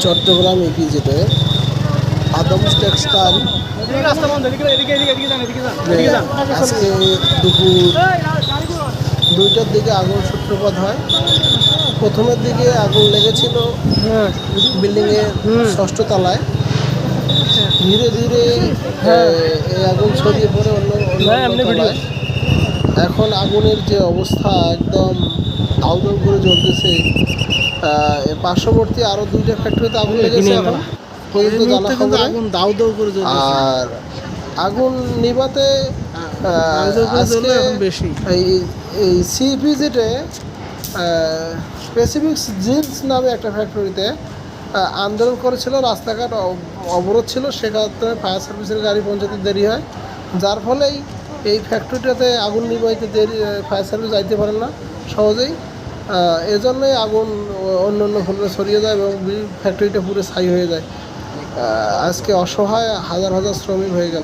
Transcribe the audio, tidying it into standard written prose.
Chittagong ইপিজেডে আদমস textile আজকে দুপুর 2টার দিকে আগুন সূত্রপাত হয়। প্রথমের দিকে আগুন লেগেছিল বিল্ডিংয়ের 6ষ্ঠ তলায়। ধীরে ধীরে এই আগুন ছড়িয়ে পড়ে অন্য তলায়। এখন আগুনের যে অবস্থা একদম দাউদাউ করে জ্বলতেছে। পার্শ্ববর্তী আরও 2টা ফ্যাক্টরিতে আগুন লেগেছে এখন পর্যন্ত জানা খবরে। আগুন দাউ দাউ করে জ্বলতেছে। আর আগুন নিভাতে আজকে বেশি এই সিপিজেডে স্পেসিফিক জিন্স নামে একটা ফ্যাক্টরিতে আন্দোলন করেছিল, রাস্তাঘাট অবরোধ ছিল, সেক্ষেত্রে ফায়ার সার্ভিসের গাড়ি পৌঁছাতে দেরি হয়, যার ফলেই এই ফ্যাক্টরিটাতে আগুন নিভাইতে দেরি, ফায়ার সার্ভিস যাইতে পারে না সহজেই। এজন্যই আগুন অন্য অন্য ফ্লোরে ছড়িয়ে যায় এবং ফ্যাক্টরিটা পুরো ছাই হয়ে যায়। আজকে অসহায় হাজার হাজার শ্রমিক হয়ে গেল।